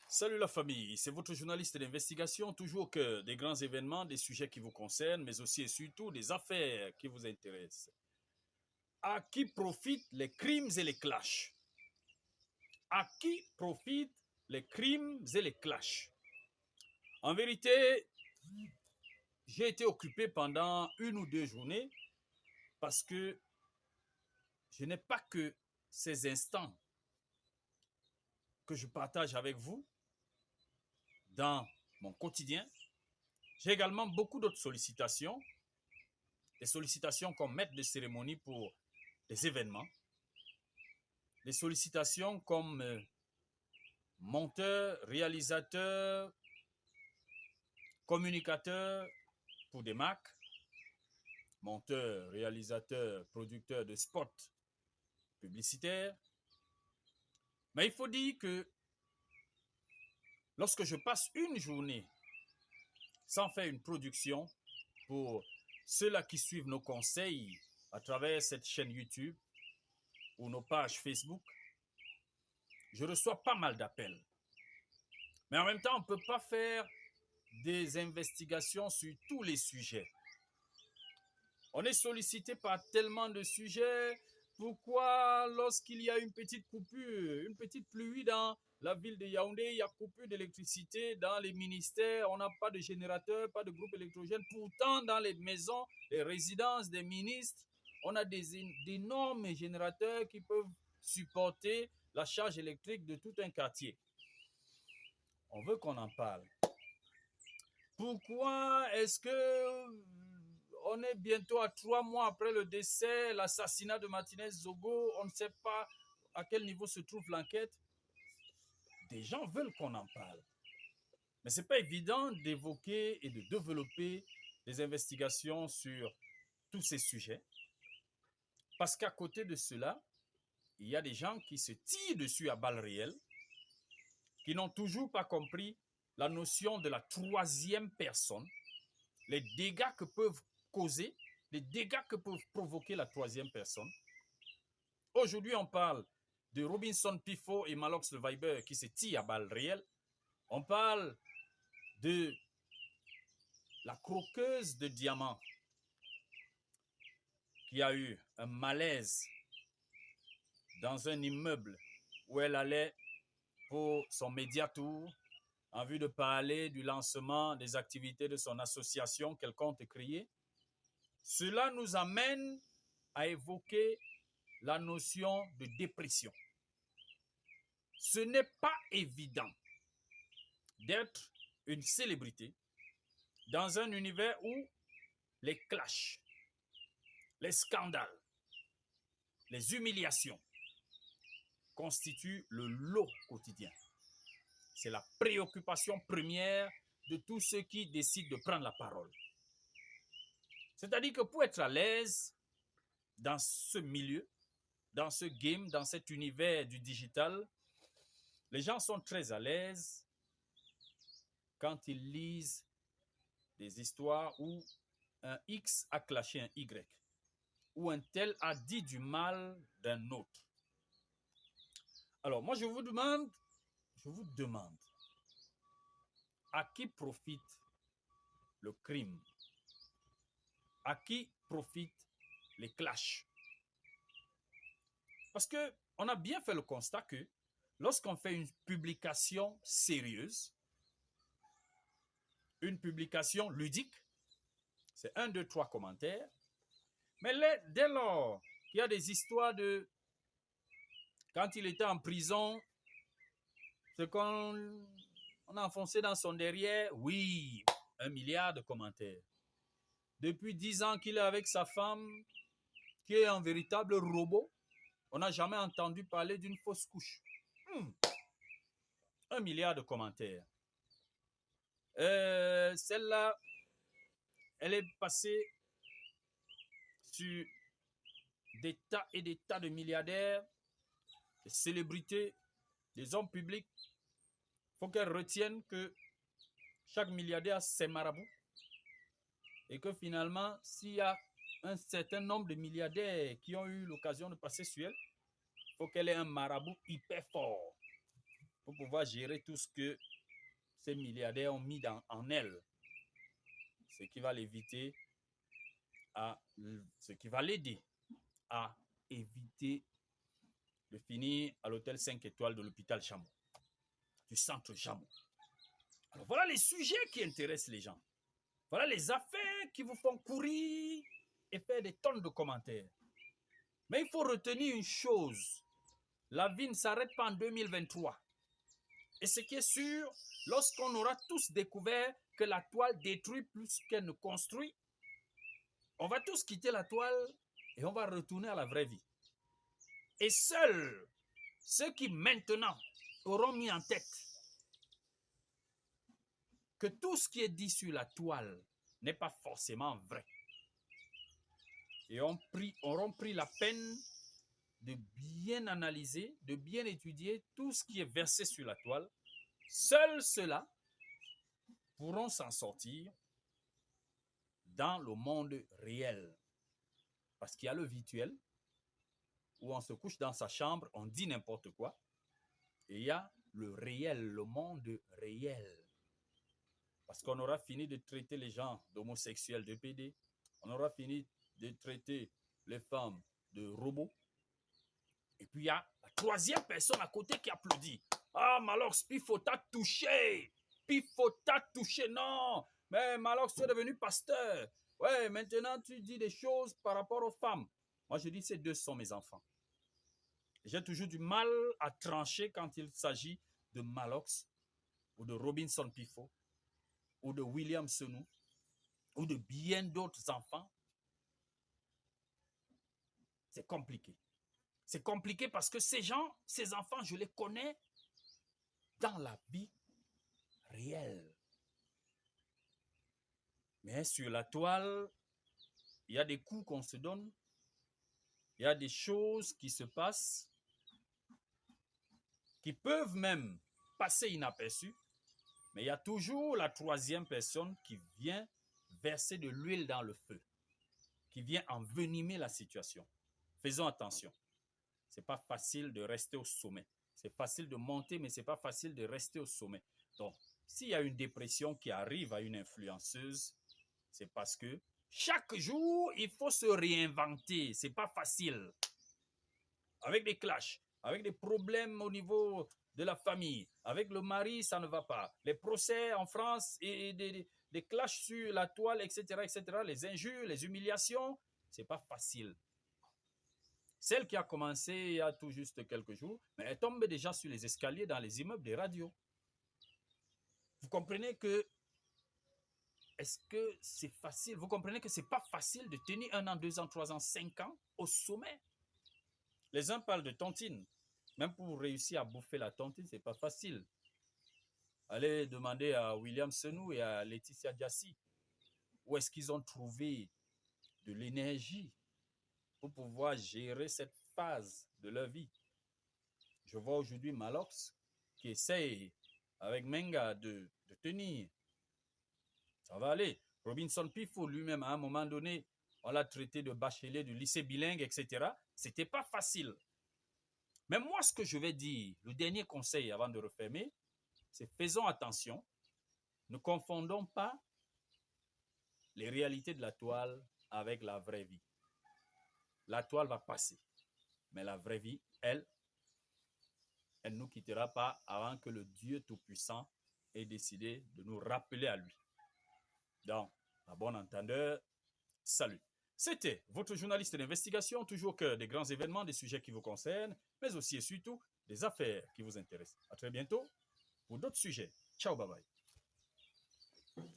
Salut la famille, c'est votre journaliste d'investigation, toujours au cœur des grands événements, des sujets qui vous concernent, mais aussi et surtout des affaires qui vous intéressent. À qui profitent les crimes et les clashs? À qui profitent les crimes et les clashs? En vérité, j'ai été occupé pendant une ou deux journées parce que je n'ai pas que ces instants que je partage avec vous dans mon quotidien. J'ai également beaucoup d'autres sollicitations, des sollicitations comme maître de cérémonie pour des événements, des sollicitations comme monteur, réalisateur, communicateur pour des marques, monteur, réalisateur, producteur de spots publicitaires. Mais il faut dire que lorsque je passe une journée sans faire une production pour ceux-là qui suivent nos conseils à travers cette chaîne YouTube ou nos pages Facebook, je reçois pas mal d'appels. Mais en même temps, on ne peut pas faire des investigations sur tous les sujets. On est sollicité par tellement de sujets. Pourquoi, lorsqu'il y a une petite coupure, une petite pluie dans la ville de Yaoundé, il y a coupure d'électricité dans les ministères, on n'a pas de générateur, pas de groupe électrogène. Pourtant, dans les maisons, les résidences des ministres, on a d'énormes générateurs qui peuvent supporter la charge électrique de tout un quartier. On veut qu'on en parle. Pourquoi est-ce que on est bientôt à 3 mois après le décès, l'assassinat de Martinez Zogo, on ne sait pas à quel niveau se trouve l'enquête? Des gens veulent qu'on en parle. Mais ce n'est pas évident d'évoquer et de développer des investigations sur tous ces sujets. Parce qu'à côté de cela, il y a des gens qui se tirent dessus à balles réelles, qui n'ont toujours pas compris la notion de la troisième personne, les dégâts que peuvent causer, les dégâts que peuvent provoquer la troisième personne. Aujourd'hui, on parle de Robinson Pifo et Malox le Viber qui se tirent à balles réelles. On parle de la croqueuse de diamants qui a eu un malaise dans un immeuble où elle allait pour son médiatour en vue de parler du lancement des activités de son association qu'elle compte créer. Cela nous amène à évoquer la notion de dépression. Ce n'est pas évident d'être une célébrité dans un univers où les clashs, les scandales, les humiliations constituent le lot quotidien. C'est la préoccupation première de tous ceux qui décident de prendre la parole. C'est-à-dire que pour être à l'aise dans ce milieu, dans ce game, dans cet univers du digital, les gens sont très à l'aise quand ils lisent des histoires où un X a clashé un Y, où un tel a dit du mal d'un autre. Alors moi je vous demande, à qui profite le crime? À qui profitent les clashs? Parce qu'on a bien fait le constat que lorsqu'on fait une publication sérieuse, une publication ludique, c'est 1, 2, 3 commentaires, mais dès lors qu'il y a des histoires de quand il était en prison, ce qu'on a enfoncé dans son derrière, oui, 1 milliard de commentaires. Depuis 10 ans qu'il est avec sa femme, qui est un véritable robot, on n'a jamais entendu parler d'une fausse couche. 1 milliard de commentaires. Celle-là, elle est passée sur des tas et des tas de milliardaires, des célébrités, des hommes publics. Il faut qu'elle retienne que chaque milliardaire a ses marabouts et que finalement, s'il y a un certain nombre de milliardaires qui ont eu l'occasion de passer sur elle, il faut qu'elle ait un marabout hyper fort. pour pouvoir gérer tout ce que ces milliardaires ont mis en elle. Ce qui va l'éviter ce qui va l'aider à éviter de finir à l'hôtel 5 étoiles de l'hôpital Chameau, du centre Chameau. Alors voilà les sujets qui intéressent les gens. Voilà les affaires qui vous font courir et faire des tonnes de commentaires. Mais il faut retenir une chose. La vie ne s'arrête pas en 2023. Et ce qui est sûr, lorsqu'on aura tous découvert que la toile détruit plus qu'elle ne construit, on va tous quitter la toile et on va retourner à la vraie vie. Et seuls ceux qui maintenant auront mis en tête que tout ce qui est dit sur la toile n'est pas forcément vrai et auront pris la peine de bien analyser, de bien étudier tout ce qui est versé sur la toile, seuls ceux-là pourront s'en sortir dans le monde réel. Parce qu'il y a le virtuel, où on se couche dans sa chambre, on dit n'importe quoi, et il y a le réel, le monde réel. Parce qu'on aura fini de traiter les gens d'homosexuels, de PD, on aura fini de traiter les femmes de robots, et puis il y a la troisième personne à côté qui applaudit. Ah, Malox, Pifo t'a touché. Pifo t'a touché. Non, mais Malox, tu es devenu pasteur. Ouais, maintenant tu dis des choses par rapport aux femmes. Moi, je dis ces deux sont mes enfants. J'ai toujours du mal à trancher quand il s'agit de Malox ou de Robinson Pifo ou de William Senou ou de bien d'autres enfants. C'est compliqué. C'est compliqué parce que ces gens, ces enfants, je les connais dans la vie réelle. Mais sur la toile, il y a des coups qu'on se donne, il y a des choses qui se passent, qui peuvent même passer inaperçues, mais il y a toujours la troisième personne qui vient verser de l'huile dans le feu, qui vient envenimer la situation. Faisons attention. Ce n'est pas facile de rester au sommet. C'est facile de monter, mais ce n'est pas facile de rester au sommet. Donc, s'il y a une dépression qui arrive à une influenceuse, c'est parce que chaque jour, il faut se réinventer. Ce n'est pas facile. Avec des clashs, avec des problèmes au niveau de la famille, avec le mari, ça ne va pas. Les procès en France et des clashs sur la toile, etc., etc., les injures, les humiliations, ce n'est pas facile. Celle qui a commencé il y a tout juste quelques jours, mais elle tombe déjà sur les escaliers dans les immeubles des radios. Vous comprenez que, est-ce que c'est facile? Vous comprenez que ce n'est pas facile de tenir 1 an, 2 ans, 3 ans, 5 ans au sommet. Les uns parlent de tontine. Même pour réussir à bouffer la tontine, ce n'est pas facile. Allez demander à William Senou et à Laetitia Diassi où est-ce qu'ils ont trouvé de l'énergie pour pouvoir gérer cette phase de leur vie. Je vois aujourd'hui Malox qui essaye avec Menga de tenir. Ça va aller. Robinson Pifo lui-même, à un moment donné, on l'a traité de bachelier du lycée bilingue, etc. C'était pas facile. Mais moi, ce que je vais dire, le dernier conseil avant de refermer, c'est faisons attention. Ne confondons pas les réalités de la toile avec la vraie vie. La toile va passer. Mais la vraie vie, elle ne nous quittera pas avant que le Dieu Tout-Puissant ait décidé de nous rappeler à lui. Donc, à bon entendeur, salut. C'était votre journaliste d'investigation, toujours au cœur des grands événements, des sujets qui vous concernent, mais aussi et surtout des affaires qui vous intéressent. À très bientôt pour d'autres sujets. Ciao, bye bye.